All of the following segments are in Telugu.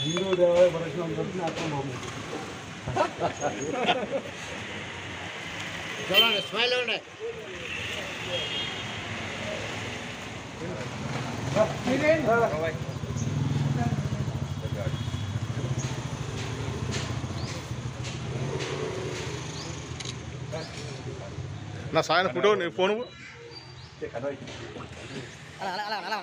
हिंदू देवालय परशुराम करते आता मामू चलो ना स्माइल हो ना నా సాయన ఫోటో నీ ఫోన్ అలా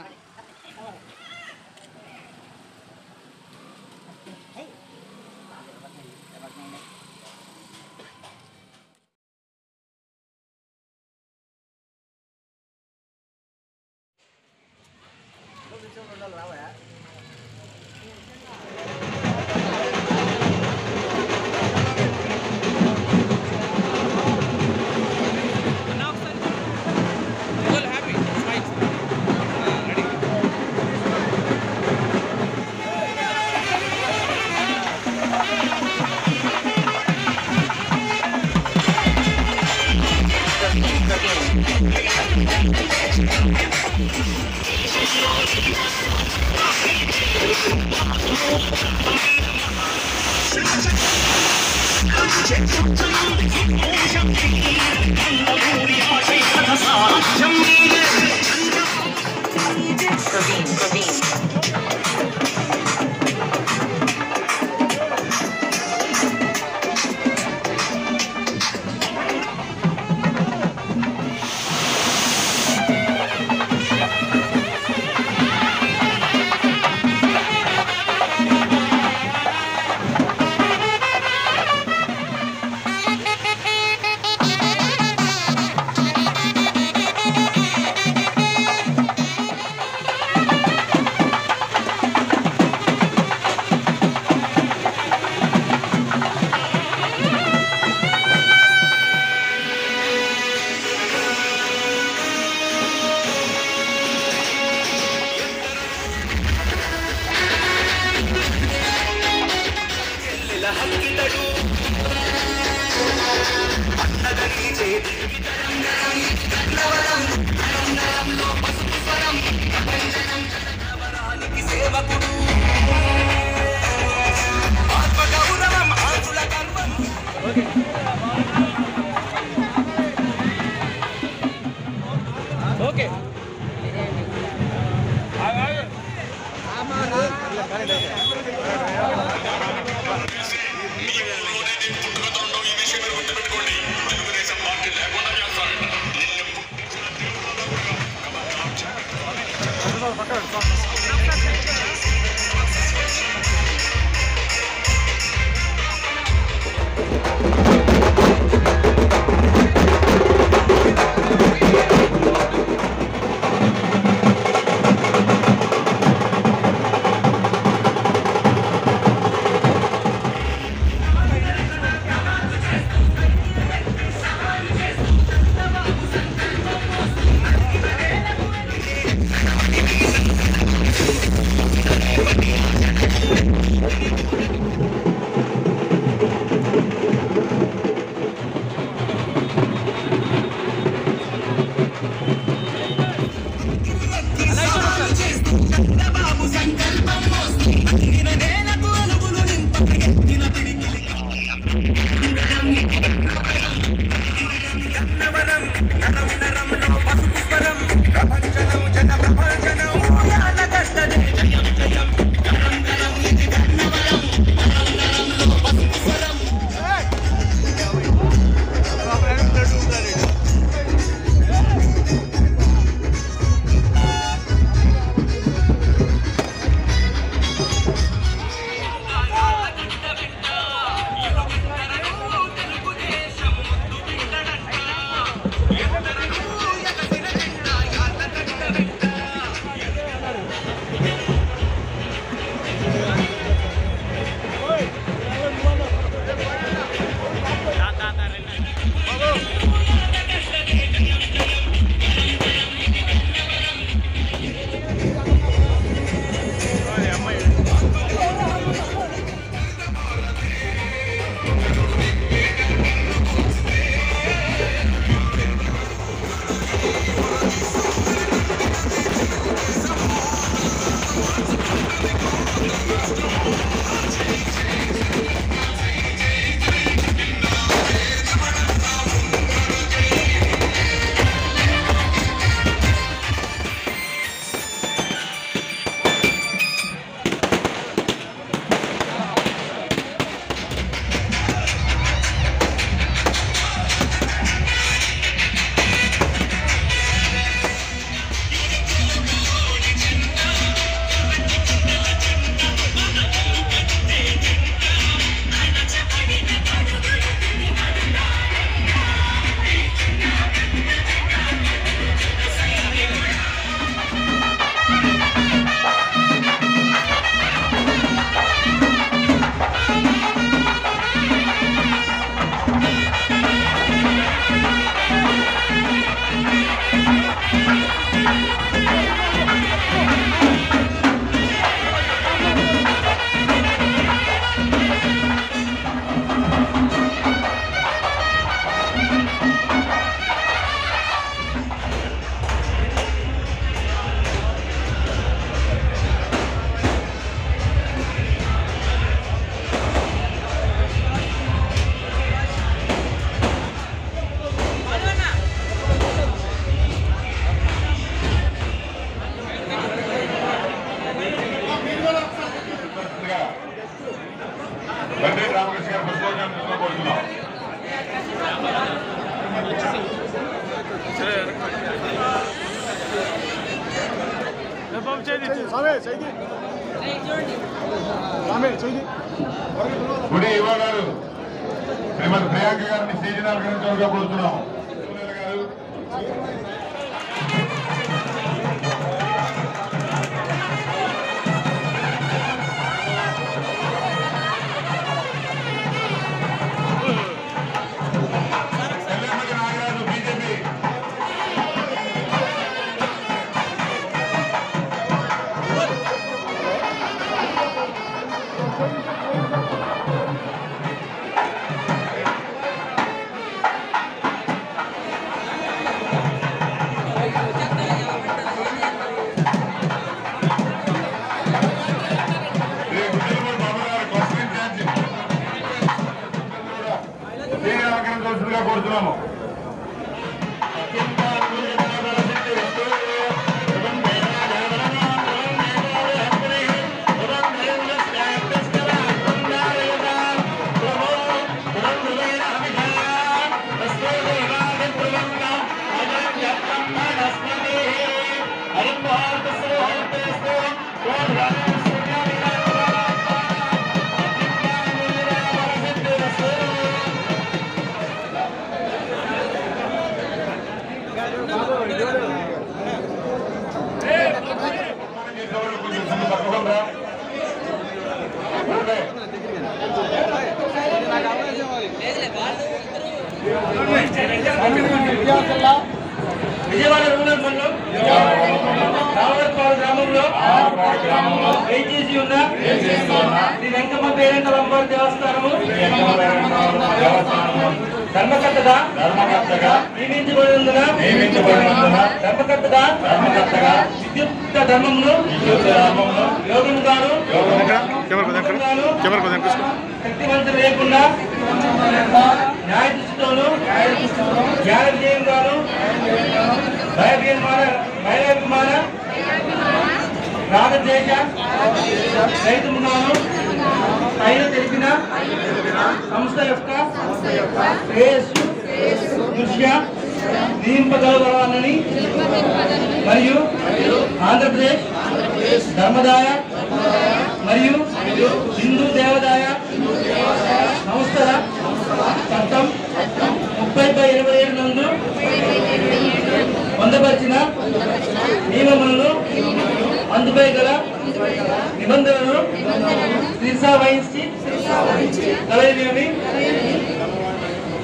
గుడి యువ గారు శ్రీమతి ప్రియాంక గారిని స్టేజ్ అలంకరించవలసిగా కోరుతున్నాము. కోరుతున్నాము. విజయవాడ రూరల్ మండలం రావర్పాడు గ్రామంలో వేయించేసి ఉన్న శ్రీ వెంకమ్మ పేరెంట అమ్మవారి దేవస్థానము ధర్మకర్తగా నియమించబడినందున ధర్మకర్తగా విద్యుత్ ధర్మమును యోగముగాను శక్తివంతులు లేకుండా న్యాయ దృష్టితోనూ జ్ఞానవిజయంగాను భయాభిమాన రాగద్వేష రైతుముగాను పైన తెలిపిన సంస్థ యొక్క శ్రేయస్సు దృష్ట్య నియింపగలవాలని మరియు ఆంధ్రప్రదేశ్ ధర్మదాయ మరియు హిందూ దేవాదాయ సంస్థల చట్టం 30/27 నందు పొందపరిచిన నియమములను అందుపై గల నిబంధనలను శిరసా వహించి గలవి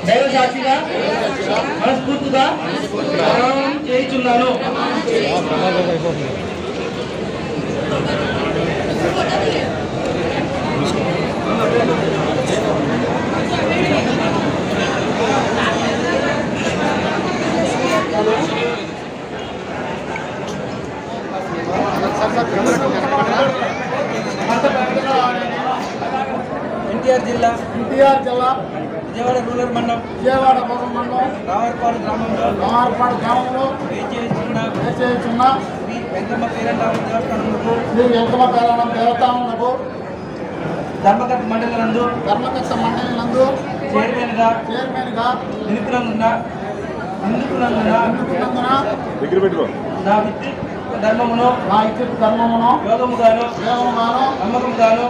దైవ సాక్షిగా మనస్ఫూర్తిగా ప్రమాణం చేయుచున్నాను. ఎన్టీఆర్ జిల్లా విజయవాడ రూరల్ మండలం రావర్పాడు గ్రామంలో వేచేస్తున్న శ్రీ వెంకమ్మ పేరెంట దేవస్థానమునకు ధర్మకర్త మండలి నందు చైర్మన్గా నిలుపునందున నా విద్యుత్ ధర్మమును యోగముగాను నమ్మకముగాను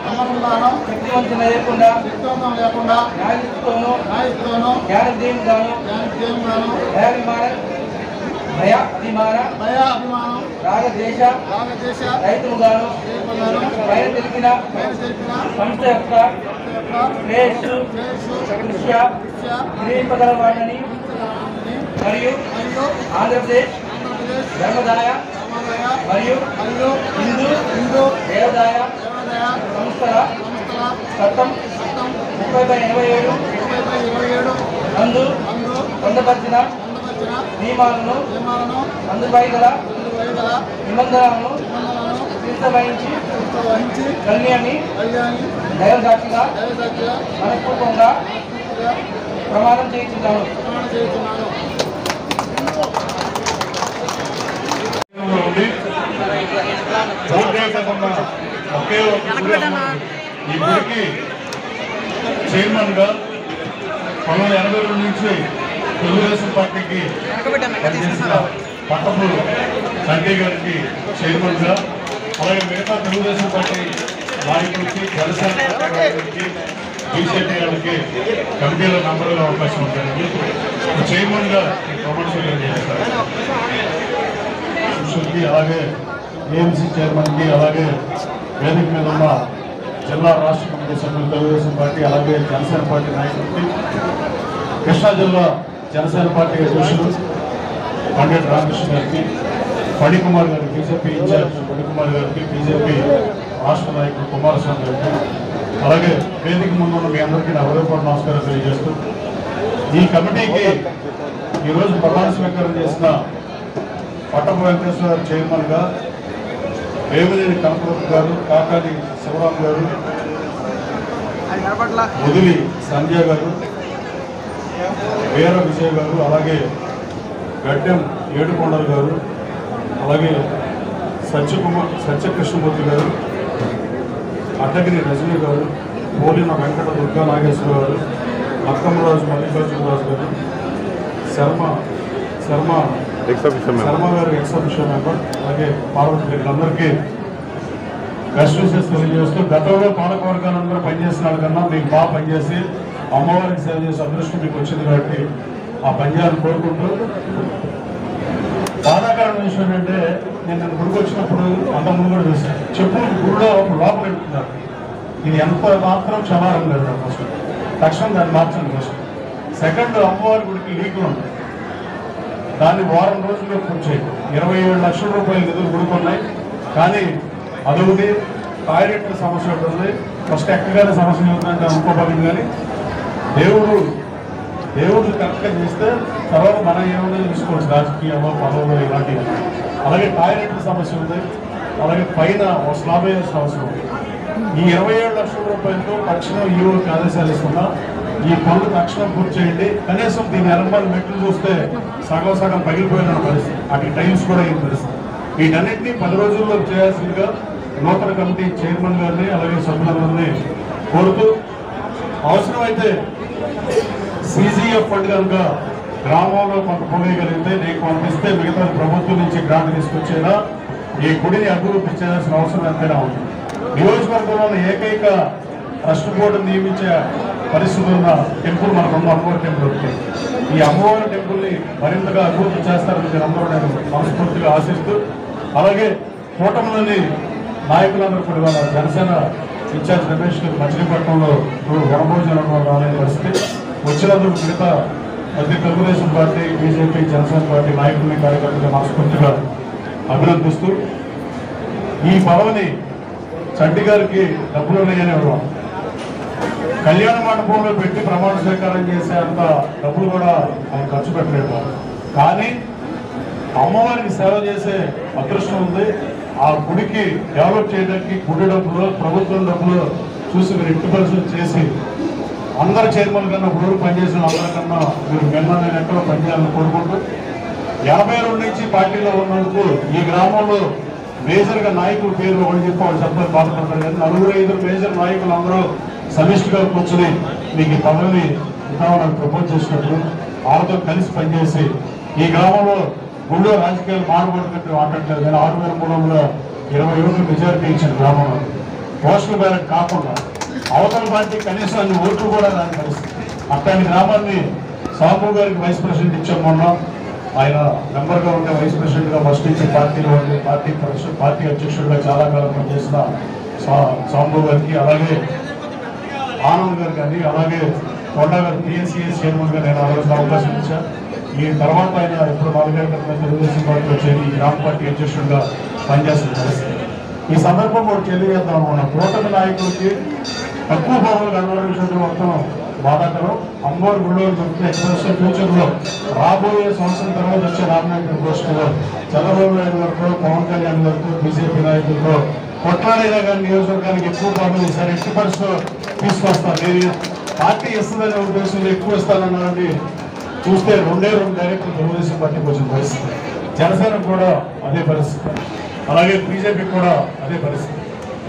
శక్తివంతం లేకుండా న్యాయస్థితోను జ్ఞానదేవుగాను భయాభిమాన రాగద్వేష రైతుముగాను పైన తెలిపిన సంస్థ యొక్క శ్రేయస్సు దృష్ట్యా నియమింపగలవాడని మరియు ఆంధ్రప్రదేశ్ ధర్మదాయ మరియు హిందూ దేవాదాయ సంస్థల చట్టం 30/27 నందు పొందపరిచిన నియమాలను అందుపై గల నిబంధనలను శిరసా వహించి కళ్యాణి దైవ సాక్షిగా మనస్ఫూర్తిగా ప్రమాణం చేయించున్నాను. ఒకే ఈ గుడికి చైర్మన్ గా 1982 నుంచి తెలుగుదేశం పార్టీకి పనిచేసిన పట్టపు సంజయ్ గారికి చైర్మన్ గా అలాగే మిగతా తెలుగుదేశం పార్టీ నాయకులకి జనసేన పార్టీ బీజేపీ వాళ్ళకి కమిటీలో నంబర్గా అవకాశం ఉంటుంది. చైర్మన్గా ప్రమోషన్ చేస్తారు. అలాగే ఏఎంసీ చైర్మన్కి, అలాగే వేదిక మీద ఉన్న జిల్లా రాష్ట్ర కమిటీ సభ్యులు తెలుగుదేశం పార్టీ, అలాగే జనసేన పార్టీ నాయకులకి, కృష్ణా జిల్లా జనసేన పార్టీ అధ్యక్షులు పండిట్ రామకృష్ణ గారికి, ఫణికుమార్ గారికి, బీజేపీ ఇన్ఛార్జ్ ఫణికుమార్ గారికి, బీజేపీ రాష్ట్ర నాయకులు కుమారస్వామి గారికి, అలాగే వేదిక ముందు ఉన్న మీ అందరికీ నా హృదయపూర్వక నమస్కారం తెలియజేస్తూ, ఈ కమిటీకి ఈరోజు ప్రధాన స్వీకారం చేసిన పట్టపు వెంకటేశ్వర చైర్మన్గా వేమినేని కనకదుర్గ గారు, కాకాని శివరాం గారు, ముదిలి సంజయ్ గారు, వీర విజయ్ గారు, అలాగే గడ్డెం ఏడుకొండలు గారు, అలాగే సత్యకృష్ణమూర్తి గారు, అడ్డగిరి రజనీ గారు, పోలిన వెంకట దుర్గా నాగేశ్వర గారు, అక్కమ్మరాజు మల్లికార్జునరాజు గారు, శర్మ గారు ఎక్సబిషన్ మెంబర్, అలాగే పార్వతి వీళ్ళందరికీ బెస్ట్ విషెస్ తెలియజేస్తూ, గతంలో పాలకవర్గాలందరూ పనిచేసిన వాళ్ళకన్నా మీకు బాగా పనిచేసి అమ్మవారికి సేవ చేసే అదృష్టం మీకు వచ్చింది కాబట్టి ఆ పనిచేయాలని కోరుకుంటూ, బాధాకరమైన విషయం ఏంటంటే నేను గుడికి వచ్చినప్పుడు అంత ముందు కూడా చూశాను, చెప్పులు గుడిలో లోపల పెట్టుకున్నారు. ఇది ఎంత మాత్రం క్షమారం లేదు. ఫస్ట్ తక్షణం దాన్ని మార్చండి. ఫస్ట్ సెకండ్, అమ్మవారి గుడికి లీకులు ఉంటాయి, దాన్ని వారం రోజుల్లో పూర్తి చేయండి. 27 లక్షల రూపాయలు నిధులు గుడుకున్నాయి, కానీ అదొకటి టాయిలెట్ల సమస్య ఉంటుంది. ఫస్ట్ ఎక్కగానే సమస్య ఉందంటే అనుకోబడింది, కానీ దేవుడు కరెక్ట్గా చేస్తే తర్వాత మనం ఏమైనా చూసుకోవచ్చు, రాజకీయాల్లో పదవులు ఇలాంటివి. అలాగే టాయిలెట్ల సమస్య ఉంది, అలాగే పైన స్లాబ్ వేయాల్సిన అవసరం ఉంది. ఈ 27 లక్షల రూపాయలతో తక్షణం ఈఓకి ఆదేశాలు ఇస్తున్నా, ఈ పనులు తక్షణం పూర్తి చేయండి. కనీసం దీని ఎనభై మెట్లు చూస్తే సగం పగిలిపోయిన పరిస్థితి, అటు టైమ్స్ కూడా ఈ పరిస్థితి. వీటన్నింటినీ 10 రోజుల్లో చేయాల్సిందిగా నూతన కమిటీ చైర్మన్ గారిని, అలాగే సభ్యులందరినీ కోరుతూ, అవసరమైతే CGF ఫండ్ కనుక గ్రామంలో కొంత పొందగలిగితే నీకు పంపిస్తే మిగతా ప్రభుత్వం నుంచి గ్రాంట్ తీసుకొచ్చేలా ఈ గుడిని అభివృద్ధి చేయాల్సిన అవసరం ఎంతైనా ఉంది. నియోజకవర్గంలో ఏకైక ట్రస్ట్ బోర్డు నియమించే పరిస్థితి ఉన్న టెంపుల్ మనకు ఉన్న అమ్మవారి టెంపుల్ ఉంటుంది. ఈ అమ్మవారి టెంపుల్ని మరింతగా అభివృద్ధి చేస్తారని మీరందరూ నేను మనస్ఫూర్తిగా ఆశిస్తూ, అలాగే కూటమిలోని నాయకులందరూ కూడా వాళ్ళ జనసేన ఇన్ఛార్జ్ రమేష్ గారు మచిలీపట్నంలో వనభోజనం రాలేని పరిస్థితి, వచ్చినందుకు మిగతా ప్రతి Telugu Desam party, BJP, Janasena party నాయకుల్ని, కార్యకర్తలు మనస్ఫూర్తిగా అభినందిస్తూ, ఈ పదవిని చంటి గారికి డబ్బులు ఉన్నాయని ఇవ్వడం, కళ్యాణ మండపంలో పెట్టి ప్రమాణ స్వీకారం చేసే అంత డబ్బులు కూడా ఆయన ఖర్చు పెట్టలేదు. కానీ అమ్మవారికి సేవ చేసే అదృష్టం ఉంది. ఆ గుడికి డెవలప్ చేయడానికి గుడి డబ్బులు, ప్రభుత్వం డబ్బులు చూసి మీరు ఇంటి పరిస్థితి చేసి అందరు చైర్మన్ కన్నా ఊరు పనిచేసిన అందరికన్నా మీరు మిమ్మల్ని ఎక్కడో పనిచేయాలని కోరుకుంటూ, 82 నుంచి పార్టీలో ఉన్నందుకు ఈ గ్రామంలో మేజర్గా నాయకుల పేరు ఒకటి చెప్పి వాళ్ళు చెప్పాలి బాధపడతారు, కానీ 4-5 మేజర్ నాయకులు అందరూ సమిష్టిగా కూర్చొని మీకు ఈ పదవిని ఇద్దామని ప్రపోజ్ చేసినప్పుడు వాళ్ళతో కలిసి పనిచేసి ఈ గ్రామంలో గుళ్ళో రాజకీయాలు మాడబడుతున్నట్టు మాట్లాడలేదు, కానీ 6320 మెజారిటీ ఇచ్చిన గ్రామంలో పోస్టల్ బ్యాలెట్ కాకుండా అవతల పార్టీ కనీసం అన్ని ఓట్లు కూడా రాని పరిస్థితి. అట్లాంటి గ్రామాన్ని సాంబు గారికి వైస్ ప్రెసిడెంట్ ఇచ్చాం. మొన్న ఆయన మెంబర్గా ఉండే వైస్ ప్రెసిడెంట్గా ఫస్ట్ నుంచి పార్టీలో ఉండి పార్టీ అధ్యక్షుడిగా చాలా కాలం పనిచేసిన సాంబు గారికి, అలాగే ఆనంద్ గారు కానీ, అలాగే కొండ గారు PSCS చైర్మన్గా నేను ఆ రోజు అవకాశం ఇచ్చాను. ఈ తర్వాత ఆయన ఇప్పుడు 4 ఏళ్ల క్రితం తెలుగుదేశం పార్టీ వచ్చేది ఈ గ్రామ పార్టీ అధ్యక్షుడిగా పనిచేస్తున్న పరిస్థితి. ఈ సందర్భం కూడా తెలియజేద్దాం అనుకున్న కూటమి నాయకులకి తక్కువ పదవులు కనబడించడం మొత్తం బాధాకరం. అమ్మవారి గుళ్ళో చెప్తే ఎక్స్ప్రెషన్ ఫ్యూచర్లో రాబోయే సంవత్సరం తర్వాత వచ్చే నామినేషన్ పోస్టులో చంద్రబాబు నాయుడు గారితో, పవన్ కళ్యాణ్ గారితో, బీజేపీ నాయకులతో కొట్లాడైనా కానీ నియోజకవర్గానికి ఎక్కువ పదవులు ఈసారి ఎట్టి పరిస్థితిలో తీసుకొస్తాను. నేను పార్టీ ఇస్తుందనే ఉద్దేశంలో ఎక్కువ ఇస్తానన్నది చూస్తే 2 డైరెక్టర్ తెలుగుదేశం పార్టీకి వచ్చిన పరిస్థితి, జనసేన కూడా అదే పరిస్థితి, అలాగే బీజేపీ కూడా అదే పరిస్థితి.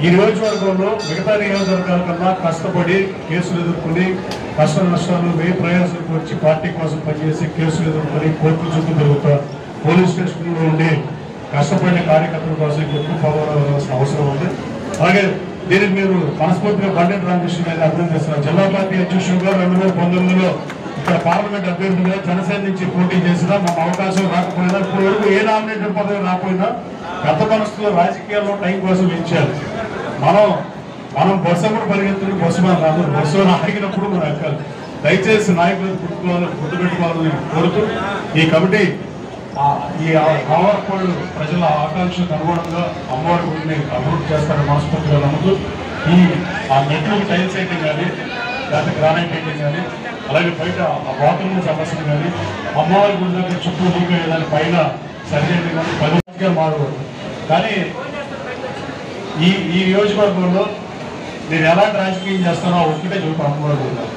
ఈ నియోజకవర్గంలో మిగతా నియోజకవర్గాల కన్నా కష్టపడి కేసులు ఎదుర్కొని కష్ట నష్టాలు వ్యయ ప్రయాసాలకు వచ్చి పార్టీ కోసం పనిచేసి కేసులు ఎదుర్కొని కోర్టు చుట్టూ తిరుగుతా పోలీస్ స్టేషన్లో ఉండి కష్టపడిన కార్యకర్తల కోసం ఎక్కువ పోవాల్సిన అవసరం ఉంది. అలాగే దీనికి మీరు మనస్ఫూర్తిగా బండి రామకృష్ణ గారిని అర్థం చేస్తున్నారు. జిల్లా పార్టీ అధ్యక్షుడుగా 2019లో ఇక్కడ పార్లమెంట్ అభ్యర్థిగా జనసేన నుంచి పోటీ చేసినా మాకు అవకాశం రాకపోయినా ఇప్పుడు వరకు ఏ నామినేటెడ్ పదవి రాకపోయినా పెద్ద మనసులో రాజకీయాల్లో టైం కోసం ఇచ్చారు. మనం బస్సు కూడా పరిగెత్తుకుని బస్సు మనం రాదు, బస్సు ఆగినప్పుడు మనం ఎక్కాలి. దయచేసి నాయకులను గుర్తుపెట్టుకోవాలని కోరుతూ ఈ కమిటీ ఈ రామవరపాడు ప్రజల ఆకాంక్షకు అనుగుణంగా అమ్మవారి గుడిని అభివృద్ధి చేస్తారని మనస్ఫూర్తిగా నమ్ముతూ ఆ మెట్లకు టైల్స్ వేయటం కానీ లేకపోతే గ్రానైట్ వేయటం కానీ అలాగే బయట ఆ బాత్రూమ్ సమస్యలు కానీ అమ్మవారి గుడి దగ్గర చుట్టూ లీక్ అయ్యేదాని పైన సరిచేయడం కానీ 10 రోజులుగా మారకూడదు. కానీ ఈ నియోజకవర్గంలో నేను ఎలాంటి రాజకీయం చేస్తానో ఒక్కటే చూపు అమ్మవారి గుడి.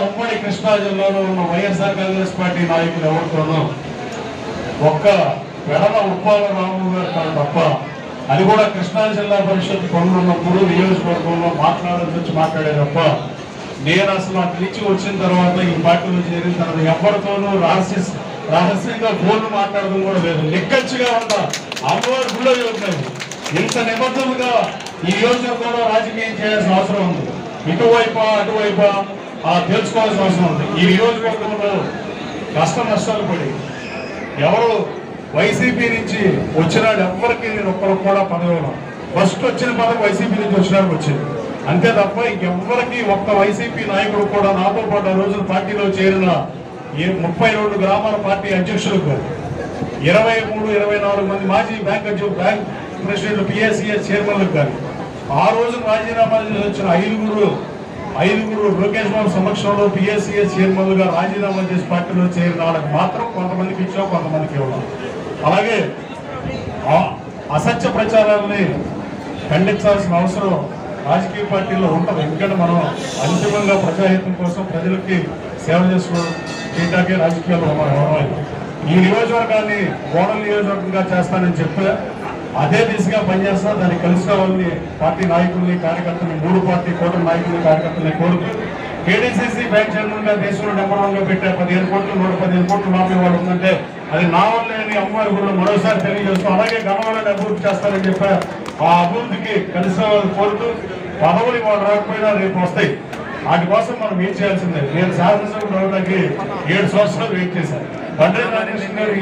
ఉమ్మడి కృష్ణా జిల్లాలో ఉన్న వైఎస్ఆర్ కాంగ్రెస్ పార్టీ నాయకులు ఎవరితోనో ఒక్క వెడల ఉప్పాల రాము గారు కాదు తప్ప, అది కూడా కృష్ణా జిల్లా పరిషత్ పనులున్నప్పుడు నియోజకవర్గంలో మాట్లాడే తప్ప నేను అసలు అటు నుంచి వచ్చిన తర్వాత ఈ పార్టీలో చేరిన తర్వాత ఎవరితోనూ రహస్యంగా ఫోన్లు మాట్లాడడం కూడా లేదు. నిక్కచ్చిగా ఉంటా అమ్మవారి గుళ్ళో జరుగుతాయి. ఇంత నిబద్ధతగా ఈ నియోజకవర్గంలో రాజకీయం చేయాల్సిన అవసరం ఉంది. ఇటువైపా అటువైపా తెలుసుకోవాల్సిన అవసరం ఉంది. ఈ నియోజకవర్గంలో కష్ట నష్టాలు పడి ఎవరు వైసీపీ నుంచి వచ్చినాడు ఎవరికి నేను ఒక్కరు కూడా పదవి ఫస్ట్ వచ్చిన పదవి వైసీపీ నుంచి వచ్చినాడు వచ్చింది అంతే తప్ప ఇంకెవ్వరికి ఒక్క వైసీపీ నాయకుడు కూడా నాతో పాటు ఆ రోజున పార్టీలో చేరిన 32 గ్రామాల పార్టీ అధ్యక్షులకు 23-24 మంది మాజీ బ్యాంక్ ప్రెసిడెంట్లు పిఎస్సిఎస్ చైర్మన్లకు కానీ ఆ రోజు రాజీనామా చేసి వచ్చిన ఐదుగురు లోకేష్ బాబు సమక్షంలో పిఎస్సిఎస్ చైర్మన్లుగా రాజీనామా చేసి పార్టీలో చేరిన వాళ్ళకి మాత్రం కొంతమందికి ఇచ్చాం, కొంతమందికి ఇవ్వడం. అలాగే అసత్య ప్రచారాలని ఖండించాల్సిన అవసరం రాజకీయ పార్టీల్లో ఉంటుంది. ఎందుకంటే మనం అంతిమంగా ప్రజాహితం కోసం ప్రజలకి సేవ చేయడానికే రాజకీయాల్లో మనం ఈ నియోజకవర్గాన్ని మోడల్ నియోజకవర్గంగా చేస్తానని చెప్పి అదే దిశగా పనిచేస్తా. దానికి కలిసిన వాళ్ళని పార్టీ నాయకుల్ని కార్యకర్తల్ని 3 పార్టీ కూటమి నాయకుల్ని కార్యకర్తల్ని కోరుతూ కేడీసీసీ బ్యాంక్ చైర్మన్ గా దేశంలో నెంబర్ 1 గా పెట్టే 15 కోట్లు 115 కోట్లు మాపే వాళ్ళు ఉందంటే అది నా వల్లే అని అమ్మవారి గుడిలో మరోసారి తెలియజేస్తూ అలాగే గణవాళ్ళని అభివృద్ధి చేస్తారని చెప్పి ఆ అభివృద్ధికి కలిసిన వాళ్ళని కోరుతూ పదవులు వాళ్ళు రాకపోయినా రేపు వస్తాయి. వాటి కోసం మనం ఏం చేయాల్సిందే. నేను శాసనసభ్యుడు అవడానికి 7 సంవత్సరాలు వెయిట్ చేశాను. బండి రామకృష్ణ గారు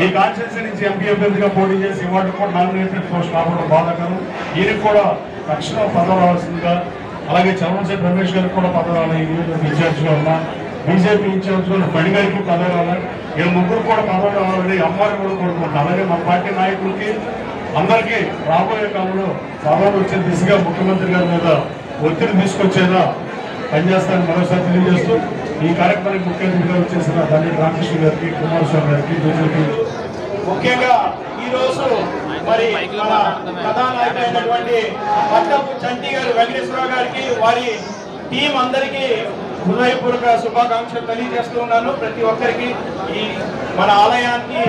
ఈ కాన్స్టిట్యూన్సీ నుంచి ఎంపీ అభ్యర్థిగా పోటీ చేసి ఇవాళ కూడా నామినేటెడ్ పోస్ట్ రావడం బాధాకరం. ఈయనకు కూడా తక్షణం పదవి రావాల్సిందిగా అలాగే చంద్రశేఖర్ రమేష్ గారికి కూడా పదవి రావాలి. ఇన్ఛార్జ్గా ఉన్నా బీజేపీ ఇన్ఛార్జ్గా బండి గారికి పదవి రావాలి. వీళ్ళ ముగ్గురు కూడా పదవి రావాలని అమ్మవారిని కూడా కోరుకుంటున్నాం. అలాగే మన పార్టీ నాయకులకి అందరికీ రాబోయే కాలంలో పదవులు వచ్చే దిశగా ముఖ్యమంత్రి గారి మీద ఒత్తిడి తీసుకొచ్చేలా పనిచేస్తానని మరోసారి తెలియజేస్తూ ఈ కార్యక్రమానికి ముఖ్య అతిథిగా వచ్చేసిన బండి రామకృష్ణ గారికి, కుమారస్వామి గారికి, బీజేపీ ముఖ్యంగా ఈరోజు మరి మన కథానాయకులైనటువంటి పట్టపు చంటి గారు వెంకటేశ్వరరావు గారికి వారి టీం అందరికీ హృదయపూర్వక శుభాకాంక్షలు తెలియజేస్తూ ఉన్నాను. ప్రతి ఒక్కరికి ఈ మన ఆలయానికి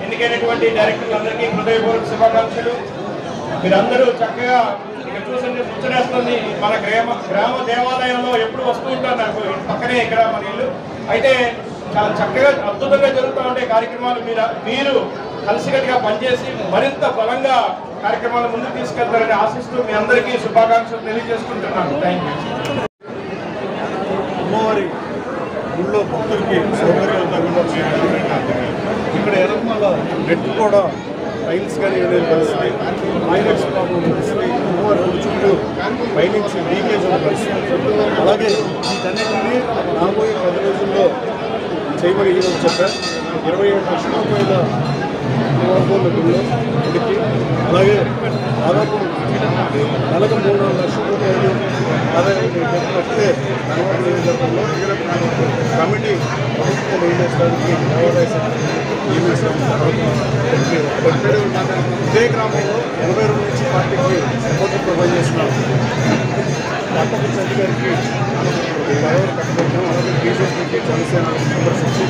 ఎన్నికైనటువంటి డైరెక్టర్లందరికీ హృదయపూర్వక శుభాకాంక్షలు. మీరందరూ చక్కగా ఇక్కడ చూసండి ముచ్చరేస్తుంది. మన గ్రామ దేవాలయంలో ఎప్పుడు వస్తూ ఉంటారు. నాకు పక్కనే ఇక్కడ మన ఇల్లు అయితే చాలా చక్కగా అద్భుతంగా జరుగుతూ ఉండే కార్యక్రమాలు మీరు కలిసికట్టుగా పనిచేసి మరింత బలంగా కార్యక్రమాలు ముందుకు తీసుకెళ్తారని ఆశిస్తూ మీ అందరికీ శుభాకాంక్షలు తెలియజేసుకుంటున్నాను. Thank you. అమ్మవారి గుళ్ళో భక్తులకి సౌకర్యాలు తగ్గడం ఇక్కడ ఎర్రమల్ల నెట్ కూడా టైల్స్ కానీ ఏదైనా పరిస్థితి టాయిలెట్స్ ప్రాబ్లం పరిస్థితి అమ్మవారి గుడి చుట్టూ పైనుంచి లీకేజ్ ఉన్న పరిస్థితి అలాగే వీటన్నిటినీ రాబోయే 10 రోజుల్లో చేయమని ఈరోజు చెప్పారు. 27 లక్షల రూపాయల అమ్మవారి గుడిలో గుడికి అలాగే దాదాపు నెలకు 3-4 లక్షల రూపాయలు ఆదాయం కట్టే నియోజకవర్గంలో కమిటీ ప్రభుత్వం ఏం చేసడానికి దేవాదాయ శాఖ ఇదే గ్రామంలో 82 నుంచి పార్టీకి సపోర్ట్ ప్రొవైడ్ చేస్తున్నారు. పట్టపు చంటి గారికి పదవులు కట్టబెట్టాం. అలాగే బీజేపీకి జనసేన మెంబర్స్ వచ్చి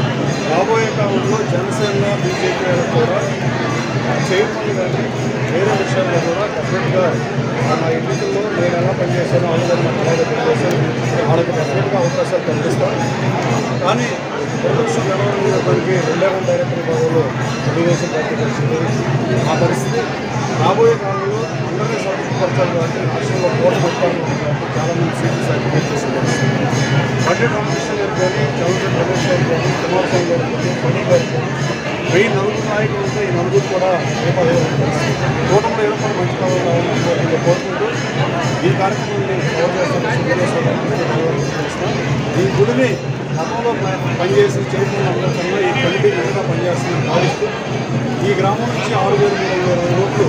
రాబోయే కాలంలో జనసేన బీజేపీ కూడా చైర్మన్ కానీ వేరే విషయాల్లో కూడా డెఫినెట్గా మన ఎన్నికల్లో నేను ఎలా పనిచేశానో అలాగే నాకు అలాగే పనిచేశాను వాళ్ళకి డెఫినెట్గా అవకాశాలు కల్పిస్తాను. కానీ దురదృష్టం గణవరానికి రెండేళ్ళ డైరెక్టర్ పదవుల్లో తెలుగుదేశం పార్టీ పరిస్థితి. ఆ పరిస్థితి రాబోయే కాలంలో అందరినీ సంతృప్తిపరచాలి కాబట్టి రాష్ట్రంలో పోరాటాలు చాలామంది సీట్లు సర్టిఫికేట్ చేసే పరిస్థితి. బడ్జెట్ రామకృష్ణ గారు కానీ, చంద్రబాబు రమేష్ గారు కానీ, కుమారస్వామి గారు కానీ, మణి గారు కానీ, 1000 నలుగురు నాయకులు ఉంటే ఈ నలుగురు కూడా ఏ పదవి కూటమిలో ఏదో కూడా మంచి పదవులు రావాలని కోరుకుంటూ ఈ కార్యక్రమాన్ని కవర్ చేస్తాం. ఈ గుడిని గతంలో పనిచేసి చైర్మన్ కన్నా ఈ కమిటీ నిజంగా పనిచేస్తుందని భావిస్తూ ఈ గ్రామం నుంచి 6,320 ఓట్లు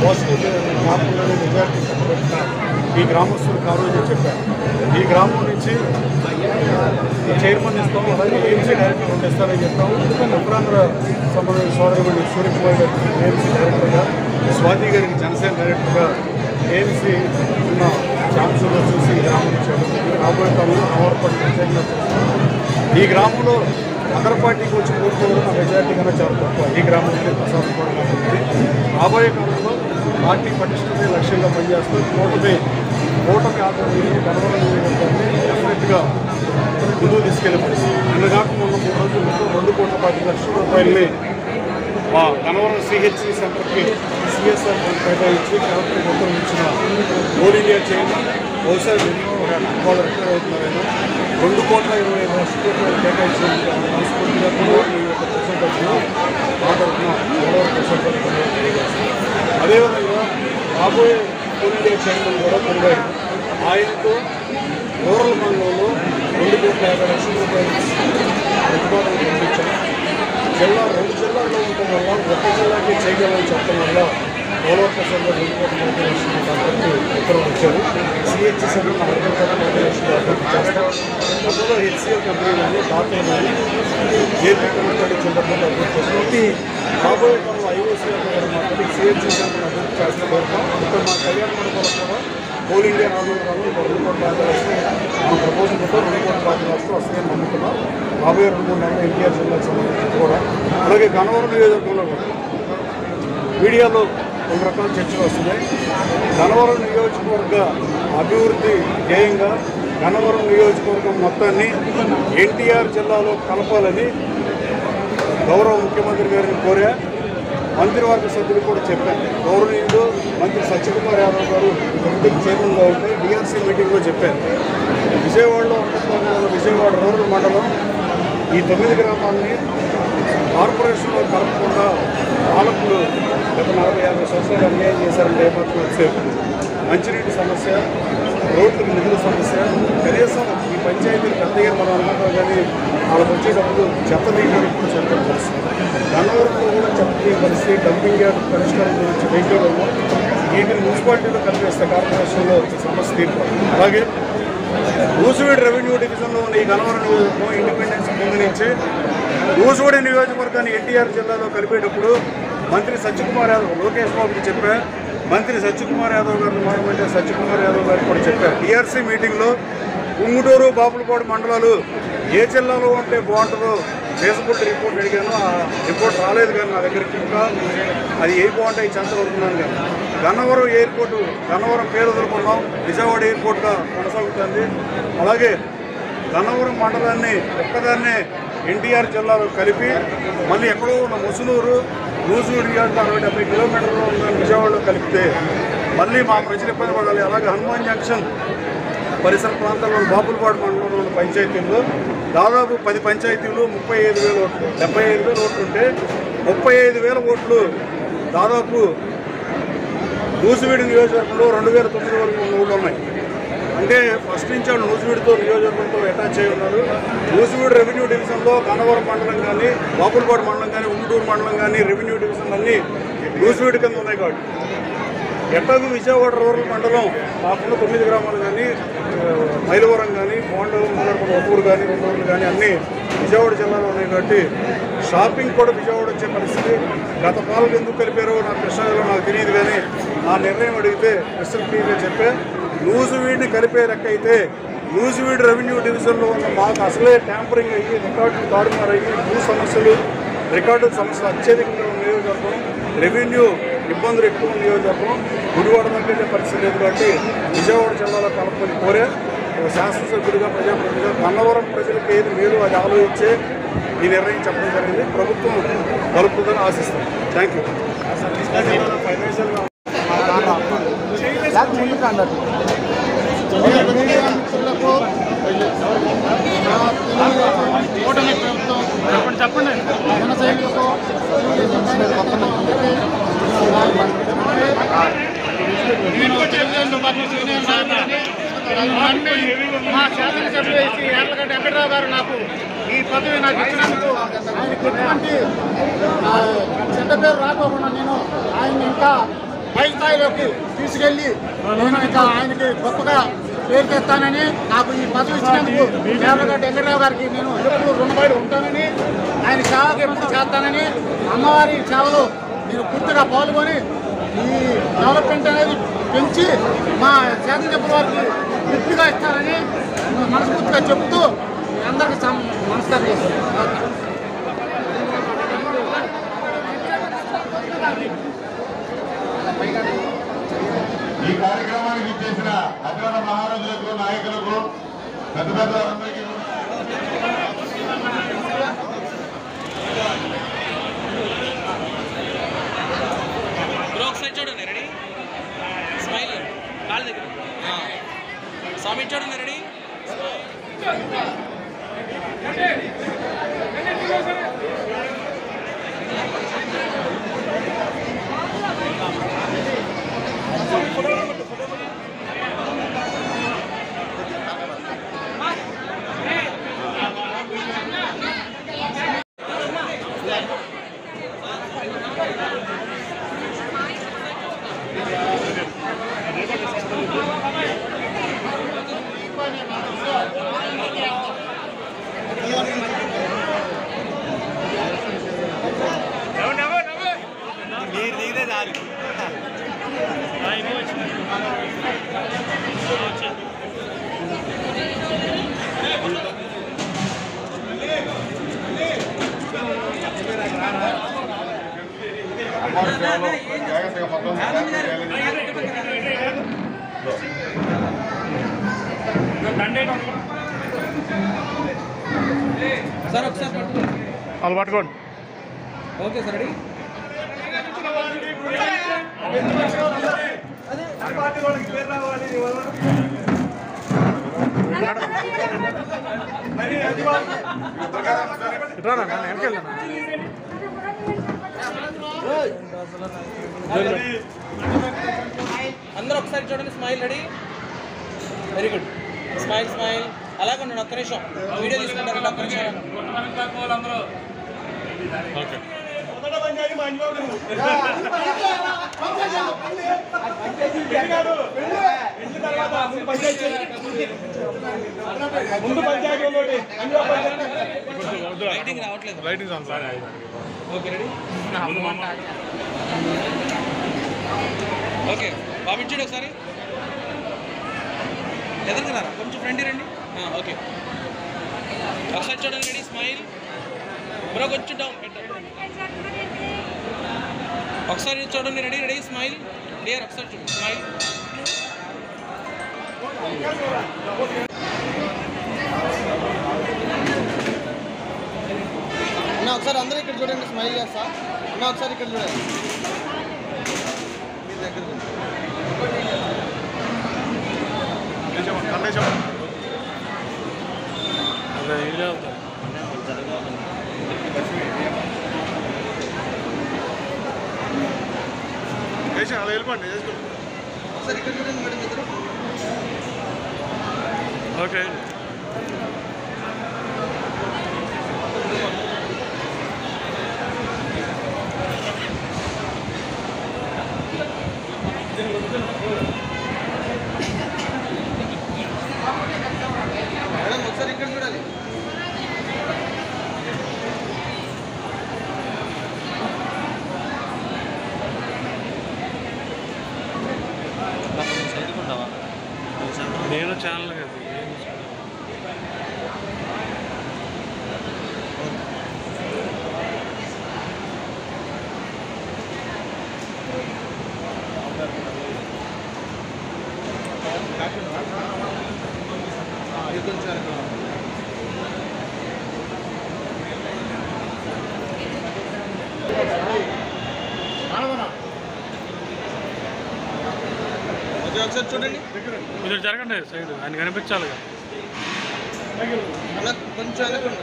పాజిటివ్ కాకుండా మెజార్టీ పెట్టిన ఈ గ్రామస్తులకు ఆ రోజే చెప్పారు. ఈ గ్రామం నుంచి చైర్మన్ ఇస్తాము, అలాగే ఏఎంసీ డైరెక్టర్ ఉంటే ఇస్తారని చెప్తాము. ఉత్తరాంధ్ర సంబంధించిన సోదరుడు సూర్యకుమార్ గారికి ఏఎంసీ డైరెక్టర్గా, స్వాతి గారికి జనసేన డైరెక్టర్గా, ఏఎంసీ ఉన్న ఛాన్సులు చూసి ఈ గ్రామం ఇచ్చాడు. రాబోయే కాలంలో అమరపాటి ప్రత్యేకంగా ఈ గ్రామంలో అదర్ పార్టీకి వచ్చి కోరుకోవడం ఆ మెజార్టీ కన్నా చాలా తక్కువ. ఈ గ్రామంలో ప్రసాదం కూడా ఉంటుంది. రాబోయే కాలంలో పార్టీ పటిష్టమే లక్ష్యంగా పనిచేస్తూ కూటమి ఆధ్వర్యంలో గణవరం డెఫినెట్గా ముందుకు తీసుకెళ్లే పరిస్థితి. నిన్న కాకుండా ఉన్న 3 రోజుల్లో 2,25,00,000 రూపాయలని మా గణవరం సిహెచ్సి సెంటర్కి సిఎస్ఆర్ కేటాయించి కలెక్టర్ మొత్తం ఇచ్చిన ఆల్ ఇండియా చైర్మన్ బహుశా వాళ్ళు రిటైర్ అవుతున్నారైనా 2,25,00,000 కేటాయించిన మనస్ఫూర్తిగా అదేవిధంగా రాబోయే ఆల్ ఇండియా చైర్మన్ కూడా పొందారు. ఆయనతో రూరల్ మండలంలో 2,50,00,000 రూపాయలు ప్రతిపాదన పంపించాం. 2 జిల్లాల్లో ఉండటం వల్ల ఒక జిల్లాకి చేయగలని చెప్పడం వల్ల పోలవరం సెంటర్ 2,50,00,000 కాబట్టి ఉత్తర్వులు వచ్చారు. సిహెచ్సి సెంటర్ 40,00,000 చేస్తాం. అందులో హెచ్సిఎల్ కంపెనీ కానీ డాక్టర్ కానీ ఏపీ కమిటీ చిన్నప్పుడు అభివృద్ధి చేస్తుంది. రాబోయే కాలంలో ఐఓసీ గారు మాట్లాడి సిహెచ్సి సెంటర్ అభివృద్ధి చేస్తూ కోరుతాం. ఇక్కడ మా కళ్యాణ మండపంలో కూడా ఆల్ ఇండియా రాబోయేకాలంలో 2,50,00,000 మా ప్రపోజల్తో 2,50,00,000 వస్తాయని నమ్ముతున్నాం. రాబోయే 2-3 నెలలు ఎన్టీఆర్ జిల్లాకు సంబంధించి కూడా అలాగే గణవరం నియోజకవర్గంలో కూడా మీడియాలో కొన్ని రకాల చర్చలు వస్తున్నాయి. గణవరం నియోజకవర్గ అభివృద్ధి ధ్యేయంగా గణవరం నియోజకవర్గం మొత్తాన్ని ఎన్టీఆర్ జిల్లాలో కలపాలని గౌరవ ముఖ్యమంత్రి గారిని కోరా. మంత్రివర్గ సభ్యులు కూడా చెప్పారు. గౌరవనీయులు మంత్రి సత్యకుమార్ యాదవ్ గారు కమిటీకి చైర్మన్గా ఉంటే డిఆర్సీ మీటింగ్లో చెప్పారు. విజయవాడలో విజయవాడ రూరల్ మండలం ఈ 9 గ్రామాలని కార్పొరేషన్లో కలపకుండా పాలకులు గత 40-50 సంవత్సరాలు అన్యాయం చేశారంటే ఏమాత్రం వచ్చేది. మంచినీటి సమస్య, రోడ్లకు నిధుల సమస్య, కనీసం ఈ పంచాయతీలు పెద్దగా మనం అనుకుంటాం కానీ వాళ్ళకి వచ్చేటప్పుడు చెత్త తీయడానికి కూడా చెప్పే పరిస్థితి. గన్నవరంలో కూడా చెత్త తీయ పరిస్థితి, డంపింగ్ యార్డ్ పరిష్కారం గురించి వెహికల్ వీటిని మున్సిపాలిటీలో కలిపేస్తే కార్పొరేషన్లో సమస్య తీర్పాలి. అలాగే నూజివీడు రెవెన్యూ డివిజన్లో ఉన్న ఈ గన్నవరం నియోజకవర్గం ఇండిపెండెన్స్ ముందు నుంచి నూజివీడు నియోజకవర్గాన్ని ఎన్టీఆర్ జిల్లాలో కలిపేటప్పుడు మంత్రి సత్యకుమార్ యాదవ్ లోకేష్ బాబుకి చెప్పారు. మంత్రి సత్యకుమార్ యాదవ్ గారు మాయమంటే సత్యకుమార్ యాదవ్ గారికి కూడా చెప్పారు. టీఆర్సీ మీటింగ్లో ఉంగుటూరు, బాపులపాడు మండలాలు ఏ జిల్లాలో ఉంటే బాగుంటుందో ఫేస్బుక్ రిపోర్ట్ అడిగాను. ఆ రిపోర్ట్ రాలేదు కానీ నా దగ్గరికి ఇంకా అది ఏ బాగుంటాయి చంద్రవడుతున్నాను కానీ గన్నవరం ఎయిర్పోర్టు గన్నవరం పేరు వదులుకున్నాం, విజయవాడ ఎయిర్పోర్ట్గా కొనసాగుతుంది. అలాగే గన్నవరం మండలాన్ని ఒక్కదాన్నే ఎన్టీఆర్ జిల్లాలో కలిపి మళ్ళీ ఎక్కడో ఉన్న ముసునూరు నూజివీడు 60-70 కిలోమీటర్లో ఉన్న విజయవాడలో కలిపితే మళ్ళీ మా ప్రజలు ఇబ్బంది పడాలి. అలాగే హనుమాన్ జంక్షన్ పరిసర ప్రాంతాల్లో బాపులపాడు మండలంలో ఉన్న పంచాయతీల్లో దాదాపు 10 పంచాయతీలు 35,000 ఓట్లు 75,000 ఓట్లు ఉంటే 35,000 ఓట్లు దాదాపు నూజివీడు నియోజకవర్గంలో 2,900 వరకు ఉన్న ఊళ్ళు ఉన్నాయి. అంటే ఫస్ట్ నుంచి వాళ్ళు నూజివీడుతో నియోజకవర్గంతో అటాచ్ అయి ఉన్నారు. నూజివీడు రెవెన్యూ డివిజన్లో గన్నవరం మండలం కానీ, బాపులపాడు మండలం కానీ, ఉంగుటూరు మండలం కానీ రెవెన్యూ డివిజన్ అన్నీ నూజివీడు కింద ఉన్నాయి. కాబట్టి ఎట్టకు విజయవాడ రూరల్ మండలం కాకుండా 9 గ్రామాలు కానీ, మైలవరం కానీ, ఒట్టూరు కానీ, ఒంగోలు కానీ అన్నీ విజయవాడ జిల్లాలో ఉన్నాయి. కాబట్టి షాపింగ్ కూడా విజయవాడ వచ్చే పరిస్థితి. గత పాలకు ఎందుకు కలిపారో నాకు కృష్ణాలో నాకు తెలియదు కానీ ఆ నిర్ణయం అడిగితే క్రిస్టల్ క్లియర్గా చెప్పే నూజివీడిని కలిపే లెక్క అయితే నూజివీడు రెవెన్యూ డివిజన్లో ఉన్న మాకు అసలే ట్యాంపరింగ్ అయ్యి రికార్డులు తారుమారయ్యి భూ సమస్యలు రికార్డు సమస్యలు అత్యధికంగా ఉన్న నియోజకవర్గం, రెవెన్యూ ఇబ్బందులు ఎక్కువ ఉన్న నియోజకవర్గం, గుడివాడ దగ్గర పరిస్థితి లేదు. కాబట్టి విజయవాడ జిల్లాలో కలపని కోరే శాసనసభ్యుడిగా ప్రజాప్రతినిధిగా గన్నవరం ప్రజలకు ఏది మేలు అది ఆలోచించే ఈ నిర్ణయం చెప్పడం జరిగింది. ప్రభుత్వం కలుపుతుందని ఆశిస్తాం. Thank you. ఫైనాన్షియల్గా కూటమి ప్రభుత్వం చెప్పండి జన సైనికులకు మా శాసనసభ్యులు యార్లగడ్డ వెంకటరావు గారు నాకు ఈ పదవి నాకు ఇచ్చినందుకు ఆయనకి ఎటువంటి చెడ్డ పేరు రాకోకుండా నేను ఆయన ఇంకా పై స్థాయిలోకి తీసుకెళ్ళి నేను ఇంకా ఆయనకి గొప్పగా పేరు తెస్తానని నాకు ఈ పదవి ఇచ్చినందుకు యార్లగడ్డ వెంకటరావు గారికి నేను ఎప్పుడు రుణపడి ఉంటానని ఆయన సేవకి ఎప్పుడు చేస్తానని అమ్మవారి సేవలో నేను పూర్తిగా పాల్గొని ఈ డెవలప్మెంట్ అనేది పెంచి మా శాసనసభ్యుల వారికి తృప్తిగా ఇస్తారని మనస్ఫూర్తిగా చెప్తూ అందరికీ నమస్కారం చేస్తాను. ఈ కార్యక్రమానికి ఇచ్చేసిన అగ్రణ మహారాజులకు నాయకులకు పెద్ద పెద్దలందరికీ చూడండి రెడీ స్మైల్ కాళ్ళ దగ్గర స్వామి చూడండి రెడీ సార్ ఒకసారి వాళ్ళు పట్టుకోండి. ఓకే సార్ రెడీ అందరూ ఒకసారి చూడండి smile ready very good smile smile అలాగే ఉండండి ఒక్క నిమిషం వీడియో తీసుకుంటారు ఒక్క నిమిషం ఓకే లైటింగ్ రావట్లేదు lighting on sir. Okay ready okay బాబించండి ఒకసారి ఎదురుకున్నారా కొంచెం ఫ్రెండ్ రండి ఓకే ఒకసారి చూడండి రెడీ స్మైల్ బ్రో కొంచెం డౌన్ ఒకసారి చూడండి రెడీ రెడీ స్మైల్ డియర్ ఒకసారి చూడండి స్మైల్ అన్న ఒకసారి అందరూ ఇక్కడ చూడండి స్మైల్ చేస్తా అన్న ఒకసారి ఇక్కడ చూడండి మీ దగ్గర అలా వెళ్ళిపోండి ఒకసారి ఇక్కడ చూడండి మేడం ఇద్దరు ఓకే మేడం ఒకసారి ఇక్కడ చూడాలి నేను ఛానల్ కదా ఓకే ఒకసారి చూడండి కొంచెం జరగండి సైడ్ ఆయన కనిపించాలి కదా. అలా కొంచెం వెనకండి.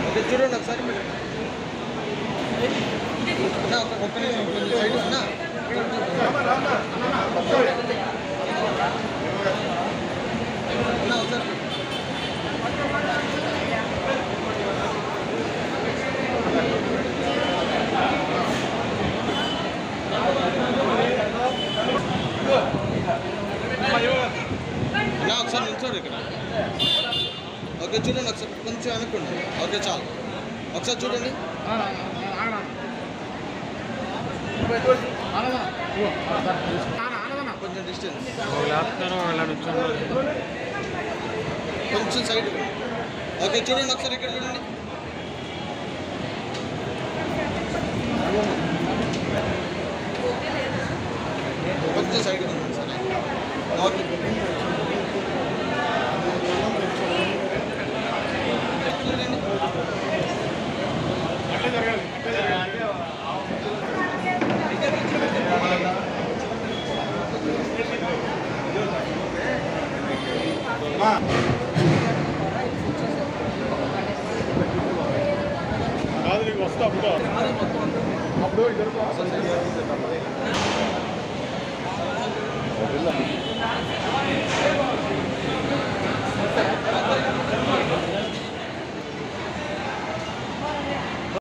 ఓకే చూడండి ఒకసారి మీరు ఒక్క నిమిషం కొంచెం సైడ్ ఉన్నా ఒకసారి ఒకసారి నిల్చోడు ఇక్కడ. ఓకే చూడండి ఒకసారి కొంచెం వెనక్కండి. ఓకే చాలు ఒకసారి చూడండి. కొంచెం డిస్టెన్స్ కొంచెం సైడ్. ఓకే చూడండి ఒకసారి ఇక్కడ చూడండి. కొంచెం సైడ్ సరే. ఓకే కాదు నీకు వస్తా అప్పుడు ఇద్దరు